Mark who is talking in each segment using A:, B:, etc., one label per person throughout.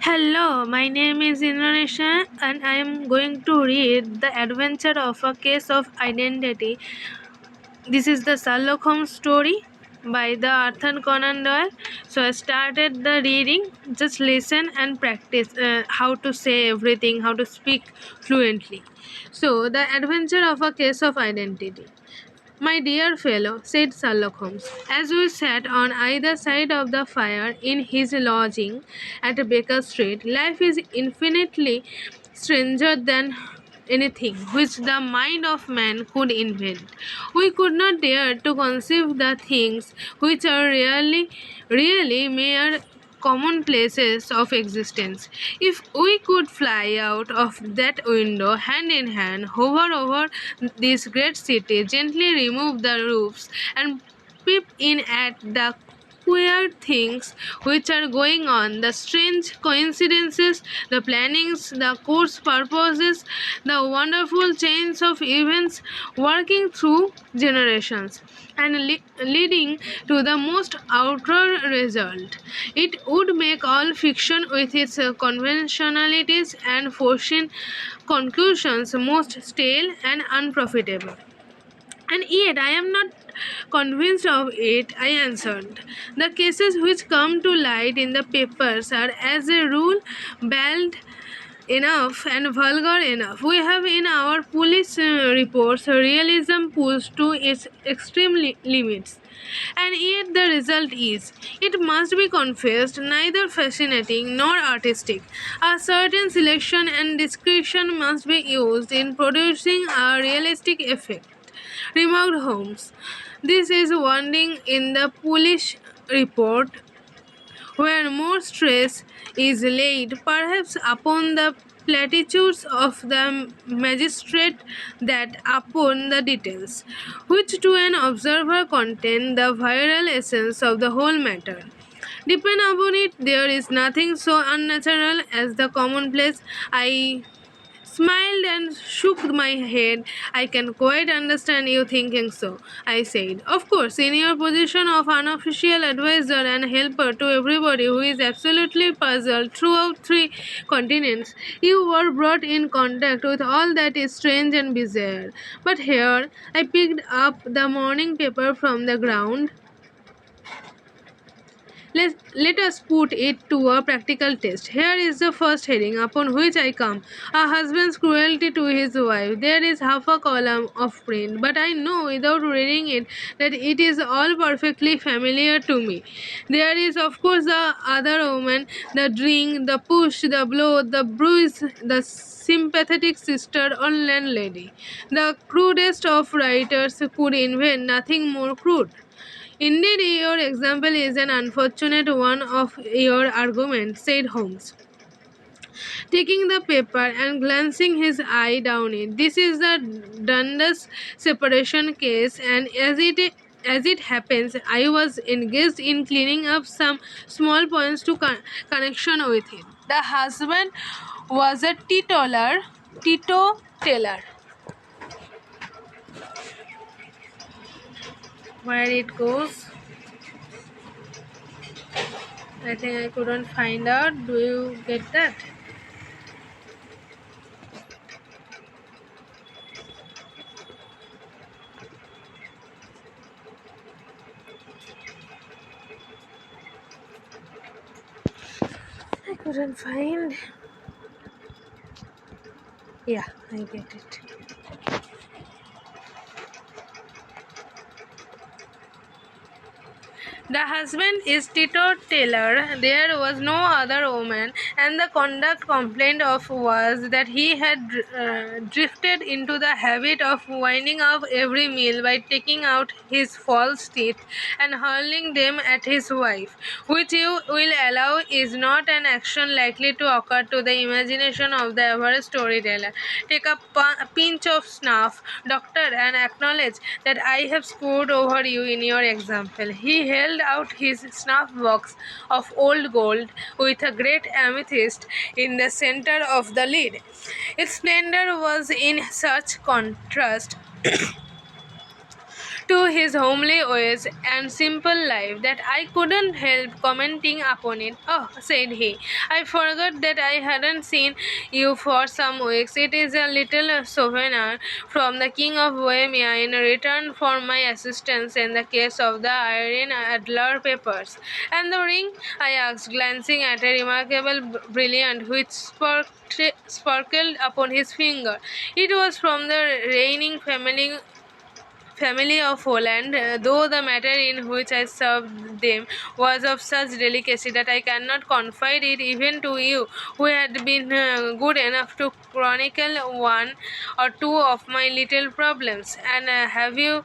A: Hello, my name is Indonesia and I am going to read The Adventure of a Case of Identity. This is the Sherlock Holmes story by the Arthur Conan Doyle. So I started the reading. Just listen and practice how to say everything, how to speak fluently. So, The Adventure of a Case of Identity. My dear fellow, said Sherlock Holmes, as we sat on either side of the fire in his lodging at Baker Street, life is infinitely stranger than anything which the mind of man could invent. We could not dare to conceive the things which are really mere commonplaces of existence. If we could fly out of that window hand in hand, hover over this great city, gently remove the roofs, and peep in at the queer things which are going on, the strange coincidences, the plannings, the course purposes, the wonderful chains of events working through generations and leading to the most outer result. It would make all fiction with its conventionalities and foreseen conclusions most stale and unprofitable. And yet, I am not convinced of it, I answered. The cases which come to light in the papers are, as a rule, bald enough and vulgar enough. We have in our police reports realism pushed to its extreme limits. And yet the result is, it must be confessed, neither fascinating nor artistic. A certain selection and discretion must be used in producing a realistic effect, remarked Holmes. This is wanting in the police report, where more stress is laid perhaps upon the platitudes of the magistrate than upon the details, which to an observer contain the virile essence of the whole matter. Depend upon it, there is nothing so unnatural as the commonplace. I smiled and shook my head. I can quite understand you thinking so, I said. Of course, in your position of unofficial advisor and helper to everybody who is absolutely puzzled throughout three continents, you were brought in contact with all that is strange and bizarre. But here, I picked up the morning paper from the ground. Let us put it to a practical test. Here is the first heading upon which I come. A husband's cruelty to his wife. There is half a column of print, but I know without reading it that it is all perfectly familiar to me. There is, of course, the other woman, the drink, the push, the blow, the bruise, the sympathetic sister or landlady. The crudest of writers could invent nothing more crude. Indeed, your example is an unfortunate one of your argument, said Holmes, taking the paper and glancing his eye down it. This is the Dundas separation case, and as it happens, I was engaged in cleaning up some small points to connection with it. The husband was a teetotaler. Where it goes, I think I couldn't find out. Do you get that? I couldn't find. Yeah, I get it. The husband is Tito Taylor. There was no other woman, and the conduct complained of was that he had drifted into the habit of winding up every meal by taking out his false teeth and hurling them at his wife, which you will allow is not an action likely to occur to the imagination of the average storyteller. Take a pinch of snuff, doctor, and acknowledge that I have scored over you in your example. He held out his snuff box of old gold with a great amethyst in the center of the lid. Its splendor was in such contrast to his homely ways and simple life that I couldn't help commenting upon it. Oh, said he, I forgot that I hadn't seen you for some weeks. It is a little souvenir from the King of Bohemia in return for my assistance in the case of the Irene Adler papers. And the ring? I asked, glancing at a remarkable brilliant which sparkled upon his finger. It was from the reigning family of Holland, though the matter in which I served them was of such delicacy that I cannot confide it even to you, who had been good enough to chronicle one or two of my little problems. And have you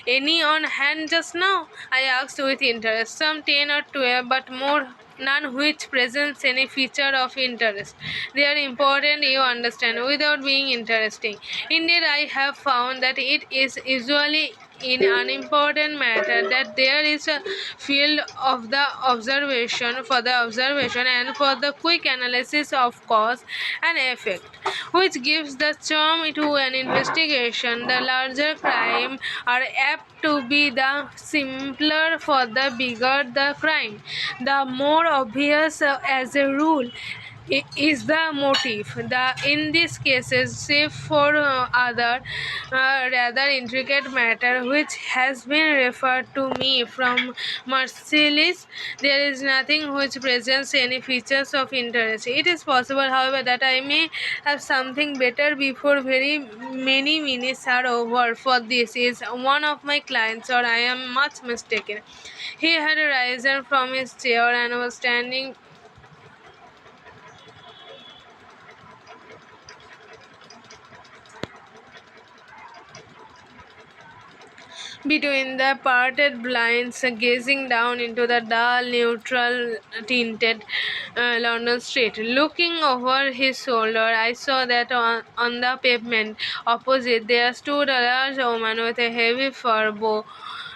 A: any on hand just now? I asked with interest. Some 10 or 12, but more none which presents any feature of interest. They are important, you understand, without being interesting. Indeed, I have found that it is usually in unimportant matter that there is a field of the observation for the observation and for the quick analysis of cause and effect, which gives the charm to an investigation. The larger crime are apt to be the simpler, for the bigger the crime, the more obvious as a rule is the motive. In these cases, save for other rather intricate matter which has been referred to me from Marcellus, there is nothing which presents any features of interest. It is possible, however, that I may have something better before very many minutes are over. For this is one of my clients, or I am much mistaken. He had risen from his chair and was standing between the parted blinds, gazing down into the dull, neutral tinted London street. Looking over his shoulder, I saw that on the pavement opposite there stood a large woman with a heavy fur bow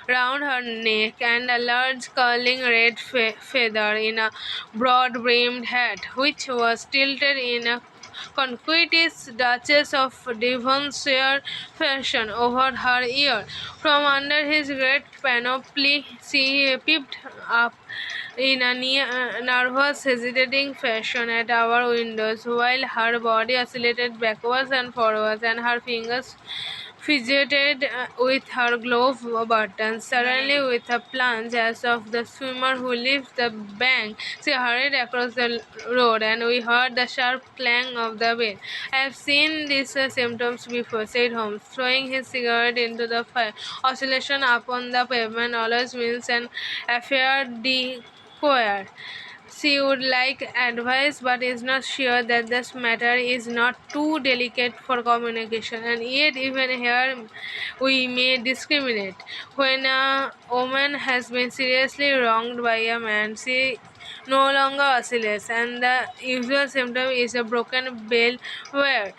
A: round her neck and a large curling red feather in a broad-brimmed hat, which was tilted in a conquetous Duchess of Devonshire fashion over her ear. From under his great panoply, she peeped up in a nervous, hesitating fashion at our windows, while her body oscillated backwards and forwards, and her fingers fidgeted with her glove buttons. Suddenly, with a plunge as of the swimmer who leaves the bank, she hurried across the road, and we heard the sharp clang of the bell. I have seen these symptoms before, said Holmes, throwing his cigarette into the fire. Oscillation upon the pavement always means an affaire de choir. She would like advice, but is not sure that this matter is not too delicate for communication, and yet even here we may discriminate. When a woman has been seriously wronged by a man, she no longer oscillates, and the usual symptom is a broken bell wire.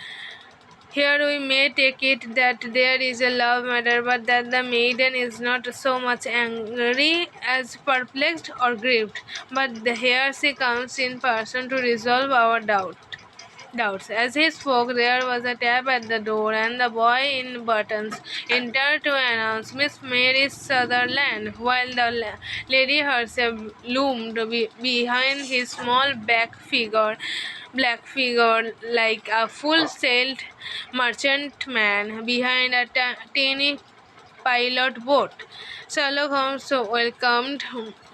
A: Here we may take it that there is a love matter, but that the maiden is not so much angry as perplexed or grieved. But here she comes in person to resolve our doubts. As he spoke, there was a tap at the door, and the boy in buttons entered to announce Miss Mary Sutherland, while the lady herself loomed behind his small black figure like a full-sailed merchantman behind a tiny pilot boat. Sherlock Holmes welcomed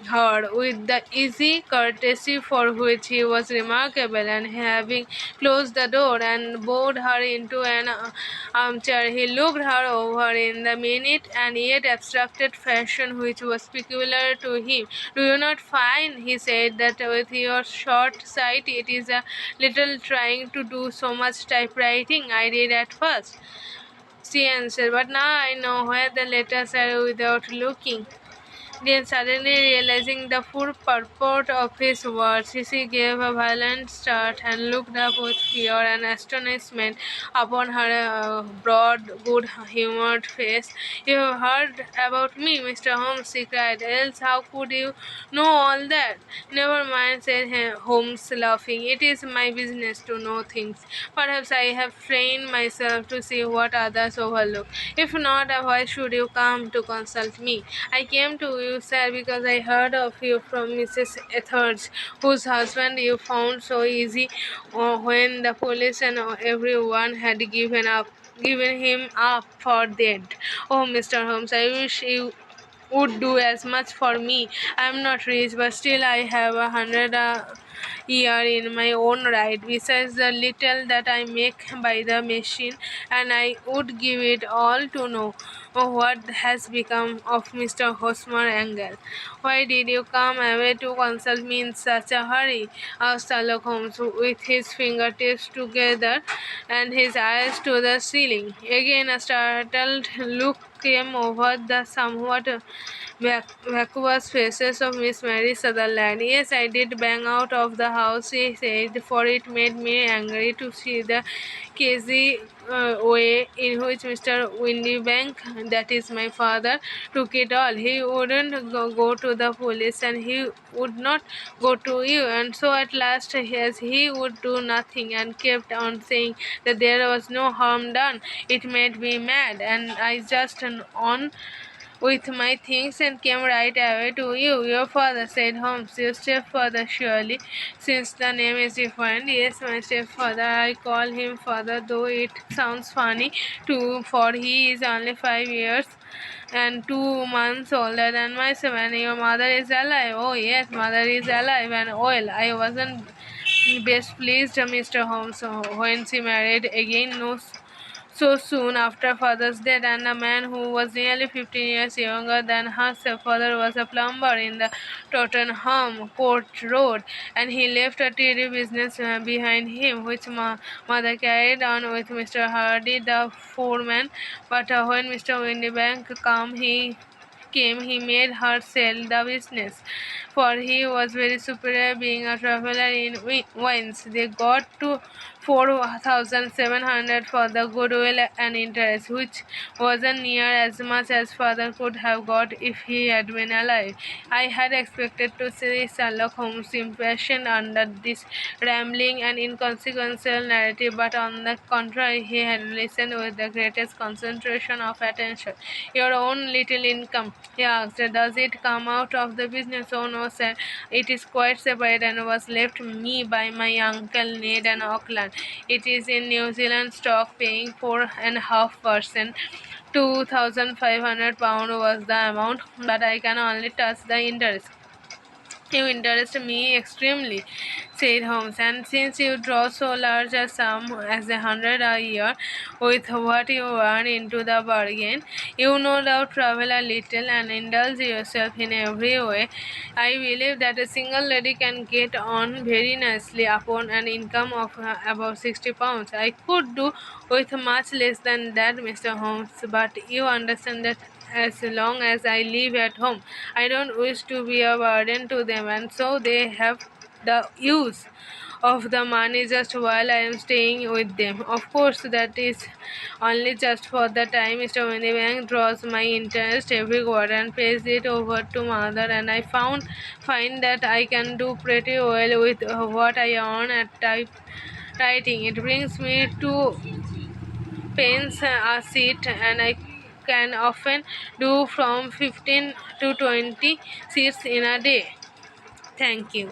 A: her with the easy courtesy for which he was remarkable, and having closed the door and bowed her into an armchair, he looked her over in the minute and yet abstracted fashion which was peculiar to him. Do you not find, he said, that with your short sight it is a little trying to do so much typewriting? I did at first, she answered, but now I know where the letters are without looking. Then, suddenly realizing the full purport of his words, she gave a violent start and looked up with fear and astonishment upon her broad, good-humored face. "You have heard about me, Mr. Holmes," she cried. "Else how could you know all that?" "Never mind," said Holmes, laughing. "It is my business to know things. Perhaps I have trained myself to see what others overlook. If not, why should you come to consult me? I came to you, sir, because I heard of you from Mrs. Etheridge, whose husband you found so easy when the police and everyone had given him up for dead. Oh, Mr. Holmes, I wish you would do as much for me. I am not rich, but still I have 100 a year in my own right, besides the little that I make by the machine, and I would give it all to know what has become of Mr. Hosmer Angle." "Why did you come away to consult me in such a hurry?" asked Sherlock Holmes, with his fingertips together and his eyes to the ceiling. Again a startled look came over the somewhat vacuous faces of Miss Mary Sutherland. "Yes, I did bang out of the house," she said, "for it made me angry to see the crazy way in which Mr. Windybank, that is my father, took it all. He wouldn't go to the police, and he would not go to you, and so at last, as he would do nothing and kept on saying that there was no harm done, it made me mad, and I just on with my things and came right away to you." "Your father," said Holmes. "Your stepfather, surely, since the name is different." "Yes, my stepfather. I call him father, though it sounds funny too, for he is only 5 years and 2 months older than myself. And your mother is alive?" "Oh, yes, mother is alive and well. I wasn't best pleased, Mr. Holmes, when she married again so soon after father's death, and a man who was nearly 15 years younger than herself. Father was a plumber in the Tottenham Court Road, and he left a tidy business behind him, which mother carried on with Mr. Hardy, the foreman. But when Mr. Windybank came, he made her sell the business, for he was very superior, being a traveler in wines. They got to 4,700 for the goodwill and interest, which wasn't near as much as father could have got if he had been alive." I had expected to see Sherlock Holmes impatient under this rambling and inconsequential narrative, but on the contrary, he had listened with the greatest concentration of attention. "Your own little income," he asked, "does it come out of the business?" "Oh, no, sir. It is quite separate, and was left me by my uncle Ned and Auckland. It is in New Zealand stock, paying 4.5%. £2,500 was the amount, but I can only touch the interest." "You interest me extremely," said Holmes, "and since you draw so large a sum as 100 a year, with what you earn into the bargain, you no doubt travel a little and indulge yourself in every way. I believe that a single lady can get on very nicely upon an income of about £60. I could do with much less than that, Mr. Holmes, but you understand that as long as I live at home, I don't wish to be a burden to them, and so they have the use of the money just while I am staying with them. Of course, that is only just for the time. Mr. Windybank draws my interest every quarter and pays it over to mother, and I find that I can do pretty well with what I earn at typewriting. It brings me to pens a seat, and I can often do from 15 to 20 seats in a day." Thank you.